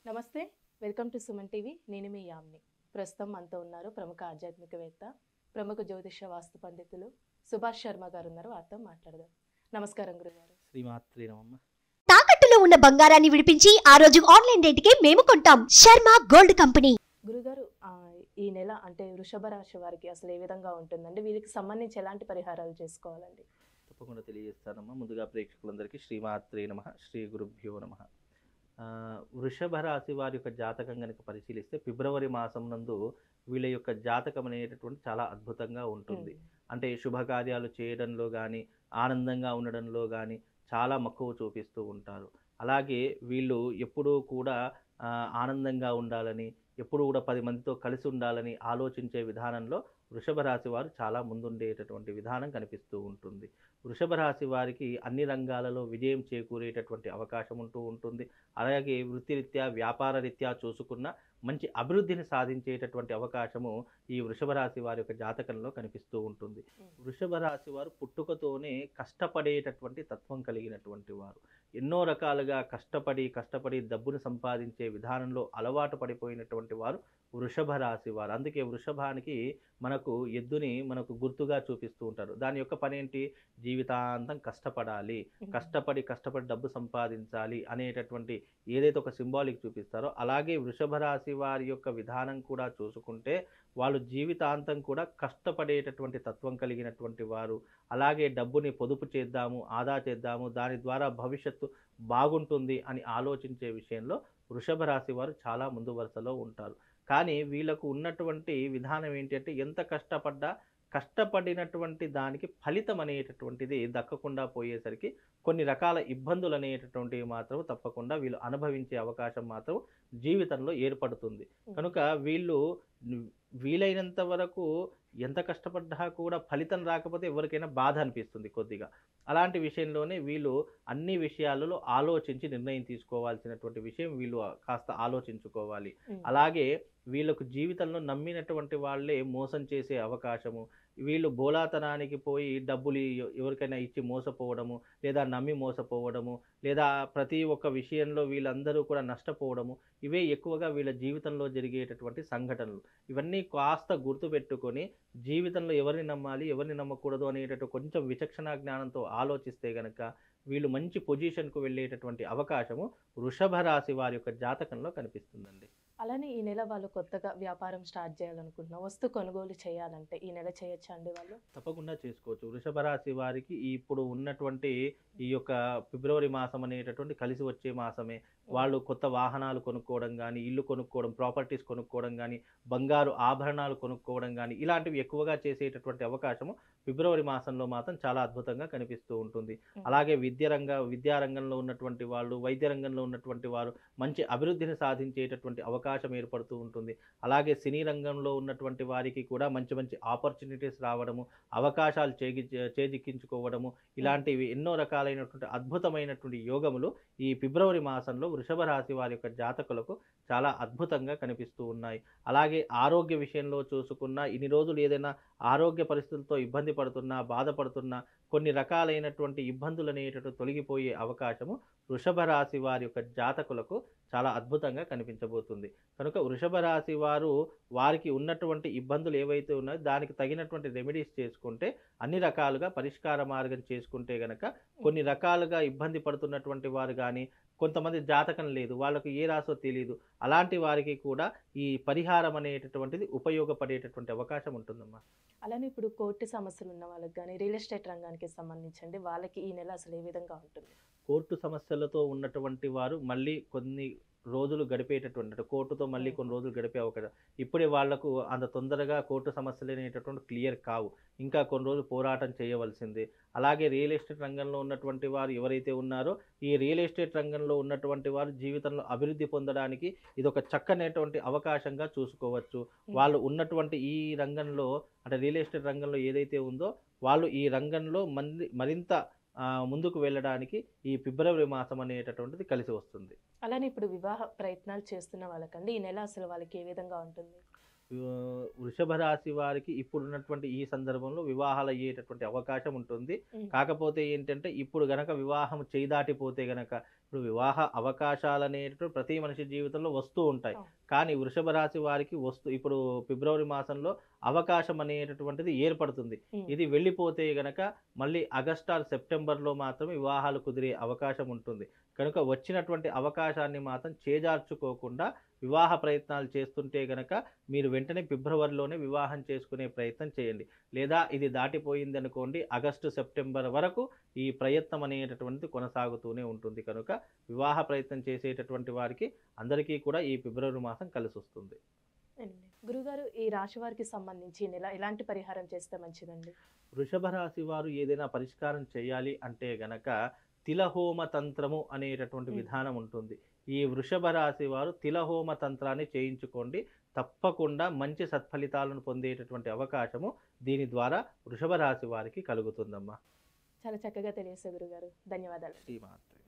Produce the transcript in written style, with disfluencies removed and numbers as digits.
నమస్తే, welcome to Suman TV. నేను మీ యామ్ని. ప్రస్తుతం మనతో ఉన్నారు ప్రముఖ ఆధ్యాత్మికవేత్త, ప్రముఖ జ్యోతిష వాస్తు పండితులు సుభాష్ శర్మ గారు ఉన్నారు. వారితో మాట్లాడదాం. నమస్కారం గురుగారు. శ్రీమాత్రి నమః. తాకట్టులో ఉన్న బంగారాన్ని విడిపించి ఆ రోజు ఆన్లైన్ రేటుకే మేము కొంటాం. Sharma gold company. గురుగారు, ఈ నెల అంటే వృషభ రాశి వారికి అసలు ఏ విధంగా ఉంటుందండి? వీరికి సంబంధించి ఎలాంటి పరిహారాలు చేసుకోవాలండి? తప్పకుండా తెలియజేస్తానమ్మా. ముందుగా ప్రేక్షకులందరికీ శ్రీమాత్రి నమః, శ్రీ గురుభ్యో నమః. వృషభ రాశి వారి యొక్క జాతకం కనుక పరిశీలిస్తే ఫిబ్రవరి మాసం నందు వీళ్ళ యొక్క జాతకం అనేటటువంటి చాలా అద్భుతంగా ఉంటుంది. అంటే శుభకార్యాలు చేయడంలో కానీ, ఆనందంగా ఉండడంలో కానీ చాలా మక్కువ చూపిస్తూ ఉంటారు. అలాగే వీళ్ళు ఎప్పుడూ కూడా ఆనందంగా ఉండాలని, ఎప్పుడు కూడా 10 మందితో కలిసి ఉండాలని ఆలోచించే విధానంలో వృషభ రాశి వారు చాలా ముందుండేటటువంటి విధానం కనిపిస్తూ ఉంటుంది. వృషభ రాశి వారికి అన్ని రంగాలలో విజయం చేకూరేటటువంటి అవకాశం ఉంటూ ఉంటుంది. అలాగే వృత్తిరీత్యా, వ్యాపార రీత్యా చూసుకున్న మంచి అభివృద్ధిని సాధించేటటువంటి అవకాశము ఈ వృషభ రాశి వారి యొక్క జాతకంలో కనిపిస్తూ ఉంటుంది. వృషభ రాశి వారు పుట్టుకతోనే కష్టపడేటటువంటి తత్వం కలిగినటువంటి వారు. ఎన్నో రకాలుగా కష్టపడి డబ్బును సంపాదించే విధానంలో అలవాటు పడిపోయినటువంటి వారు వృషభ రాశి వారు. అందుకే వృషభానికి మనకు ఎద్దుని మనకు గుర్తుగా చూపిస్తూ ఉంటారు. దాని యొక్క పని ఏంటి? జీవితాంతం కష్టపడాలి, కష్టపడి డబ్బు సంపాదించాలి అనేటటువంటి ఏదైతే ఒక సింబాలిక్ చూపిస్తారో, అలాగే వృషభ రాశి వారి యొక్క విధానం కూడా చూసుకుంటే వాళ్ళు జీవితాంతం కూడా కష్టపడేటటువంటి తత్వం కలిగినటువంటి వారు. అలాగే డబ్బుని పొదుపు చేద్దాము, ఆదా చేద్దాము, దాని ద్వారా భవిష్యత్తు బాగుంటుంది అని ఆలోచించే విషయంలో వృషభ రాశి వారు చాలా ముందు వరుసలో ఉంటారు. కానీ వీళ్ళకు ఉన్నటువంటి విధానం ఏంటి అంటే, ఎంత కష్టపడినటువంటి దానికి ఫలితం అనేటటువంటిది దక్కకుండా పోయేసరికి కొన్ని రకాల ఇబ్బందులు అనేటటువంటివి మాత్రం తప్పకుండా వీళ్ళు అనుభవించే అవకాశం మాత్రం జీవితంలో ఏర్పడుతుంది. కనుక వీళ్ళు వీలైనంత వరకు ఎంత కష్టపడ్డా కూడా ఫలితం రాకపోతే ఎవరికైనా బాధ అనిపిస్తుంది కొద్దిగా. అలాంటి విషయంలోనే వీళ్ళు అన్ని విషయాలలో ఆలోచించి నిర్ణయం తీసుకోవాల్సినటువంటి విషయం వీళ్ళు కాస్త ఆలోచించుకోవాలి. అలాగే వీళ్ళకు జీవితంలో నమ్మినటువంటి వాళ్ళే మోసం చేసే అవకాశము, వీళ్ళు బోలాతనానికి పోయి డబ్బులు ఎవరికైనా ఇచ్చి మోసపోవడము, లేదా నమ్మి మోసపోవడము, లేదా ప్రతి ఒక్క విషయంలో వీళ్ళందరూ కూడా నష్టపోవడము, ఇవే ఎక్కువగా వీళ్ళ జీవితంలో జరిగేటటువంటి సంఘటనలు. ఇవన్నీ కాస్త గుర్తుపెట్టుకొని జీవితంలో ఎవరిని నమ్మాలి, ఎవరిని నమ్మకూడదు అనేటటువంటి కొంచెం విచక్షణ జ్ఞానంతో ఆలోచిస్తే గనక వీళ్ళు మంచి పొజిషన్కు వెళ్ళేటటువంటి అవకాశము వృషభ రాశి వారి యొక్క జాతకంలో కనిపిస్తుందండి. అలానే ఈ నెల వాళ్ళు కొత్తగా వ్యాపారం స్టార్ట్ చేయాలనుకుంటున్నా, వస్తు కొనుగోలు చేయాలంటే ఈ నెల చేయొచ్చా అండి వాళ్ళు? తప్పకుండా చేసుకోవచ్చు. వృషభ రాశి వారికి ఇప్పుడు ఉన్నటువంటి ఈ యొక్క ఫిబ్రవరి మాసం అనేటటువంటి కలిసి వచ్చే మాసమే. వాళ్ళు కొత్త వాహనాలు కొనుక్కోవడం కానీ, ఇల్లు కొనుక్కోవడం, ప్రాపర్టీస్ కొనుక్కోవడం కానీ, బంగారు ఆభరణాలు కొనుక్కోవడం కానీ, ఇలాంటివి ఎక్కువగా చేసేటటువంటి అవకాశము ఫిబ్రవరి మాసంలో మాత్రం చాలా అద్భుతంగా కనిపిస్తూ ఉంటుంది. అలాగే విద్యారంగంలో ఉన్నటువంటి వాళ్ళు, వైద్య రంగంలో ఉన్నటువంటి వారు మంచి అభివృద్ధిని సాధించేటటువంటి అవకాశం ఏర్పడుతూ ఉంటుంది. అలాగే సినీ రంగంలో ఉన్నటువంటి వారికి కూడా మంచి మంచి ఆపర్చునిటీస్ రావడము, అవకాశాలు చేజిక్కించుకోవడము, ఇలాంటివి ఎన్నో రకాలైనటువంటి అద్భుతమైనటువంటి యోగములు ఈ ఫిబ్రవరి మాసంలో వృషభ రాశి వారి యొక్క జాతకులకు చాలా అద్భుతంగా కనిపిస్తూ ఉన్నాయి. అలాగే ఆరోగ్య విషయంలో చూసుకున్నా, ఇన్ని రోజులు ఏదైనా ఆరోగ్య పరిస్థితులతో ఇబ్బంది పడుతున్నా, బాధపడుతున్నా, కొన్ని రకాలైనటువంటి ఇబ్బందులు అనేటటువంటి తొలగిపోయే అవకాశము వృషభ రాశి వారి యొక్క జాతకులకు చాలా అద్భుతంగా కనిపించబోతుంది. కనుక వృషభ రాశి వారు వారికి ఉన్నటువంటి ఇబ్బందులు ఏవైతే ఉన్నాయో దానికి తగినటువంటి రెమెడీస్ చేసుకుంటే, అన్ని రకాలుగా పరిష్కార మార్గం చేసుకుంటే గనక కొన్ని రకాలుగా ఇబ్బంది పడుతున్నటువంటి వారు కానీ, కొంతమంది జాతకం లేదు, వాళ్ళకు ఏ రాసో తెలియదు, అలాంటి వారికి కూడా ఈ పరిహారం అనేటటువంటిది ఉపయోగపడేటటువంటి అవకాశం ఉంటుందమ్మా. అలానే ఇప్పుడు కోర్టు సమస్యలు ఉన్న వాళ్ళకి కానీ, రియల్ ఎస్టేట్ రంగానికి సంబంధించండి, వాళ్ళకి ఈ నెల అసలు ఏ విధంగా ఉంటుంది? కోర్టు సమస్యలతో ఉన్నటువంటి వారు మళ్ళీ కొన్ని రోజులు గడిపేటటువంటి, కోర్టుతో మళ్ళీ కొన్ని రోజులు గడిపే అవకాశం. ఇప్పుడే వాళ్లకు అంత తొందరగా కోర్టు సమస్యలు అనేటటువంటి క్లియర్ కావు, ఇంకా కొన్ని రోజులు పోరాటం చేయవలసిందే. అలాగే రియల్ ఎస్టేట్ రంగంలో ఉన్నటువంటి వారు ఎవరైతే ఉన్నారో, ఈ రియల్ ఎస్టేట్ రంగంలో ఉన్నటువంటి వారు జీవితంలో అభివృద్ధి పొందడానికి ఇది ఒక చక్కనైనటువంటి అవకాశంగా చూసుకోవచ్చు. వాళ్ళు ఉన్నటువంటి ఈ రంగంలో, అంటే రియల్ ఎస్టేట్ రంగంలో ఏదైతే ఉందో, వాళ్ళు ఈ రంగంలో మరింత ముందుకు వెళ్ళడానికి ఈ ఫిబ్రవరి మాసం అనేటటువంటిది కలిసి వస్తుంది. అలానే ఇప్పుడు వివాహ ప్రయత్నాలు చేస్తున్న వాళ్ళకండి ఈ నెల అసలు వాళ్ళకి ఏ విధంగా ఉంటుంది? వృషభ రాశి వారికి ఇప్పుడున్నటువంటి ఈ సందర్భంలో వివాహాలు అయ్యేటటువంటి అవకాశం ఉంటుంది. కాకపోతే ఏంటంటే ఇప్పుడు గనక వివాహం చేయి దాటిపోతే గనక, ఇప్పుడు వివాహ అవకాశాలు అనేటువంటి ప్రతి మనిషి జీవితంలో వస్తూ ఉంటాయి. అవును. కానీ వృషభ రాశి వారికి ఇప్పుడు ఫిబ్రవరి మాసంలో అవకాశం అనేటటువంటిది ఏర్పడుతుంది. ఉమ్. ఇది వెళ్ళిపోతే గనక మళ్ళీ ఆగస్ట్ ఆర్ సెప్టెంబర్లో మాత్రమే వివాహాలు కుదిరే అవకాశం ఉంటుంది. కనుక వచ్చినటువంటి అవకాశాన్ని మాత్రం చేజార్చుకోకుండా వివాహ ప్రయత్నాలు చేస్తుంటే గనక మీరు వెంటనే ఫిబ్రవరిలోనే వివాహం చేసుకునే ప్రయత్నం చేయండి. లేదా ఇది దాటిపోయింది అనుకోండి, ఆగస్టు సెప్టెంబర్ వరకు ఈ ప్రయత్నం అనేటటువంటిది కొనసాగుతూనే ఉంటుంది. కనుక వివాహ ప్రయత్నం చేసేటటువంటి వారికి అందరికీ కూడా ఈ ఫిబ్రవరి మాసం కలిసి వస్తుంది. గురుగారు, ఈ రాశి వారికి సంబంధించి ఎలాంటి పరిహారం చేస్తే మంచిదండి? వృషభ రాశి వారు ఏదైనా పరిష్కారం చేయాలి అంటే గనక తిలహోమ తంత్రము అనేటటువంటి విధానం ఉంటుంది. ఈ వృషభ రాశి వారు తిలహోమ తంత్రాన్ని చేయించుకోండి. తప్పకుండా మంచి సత్ఫలితాలను పొందేటటువంటి అవకాశము దీని ద్వారా వృషభ రాశి వారికి కలుగుతుందమ్మా. చాలా చక్కగా తెలియజేశారు గురుగారు. ధన్యవాదాలు. శ్రీమాత్రే.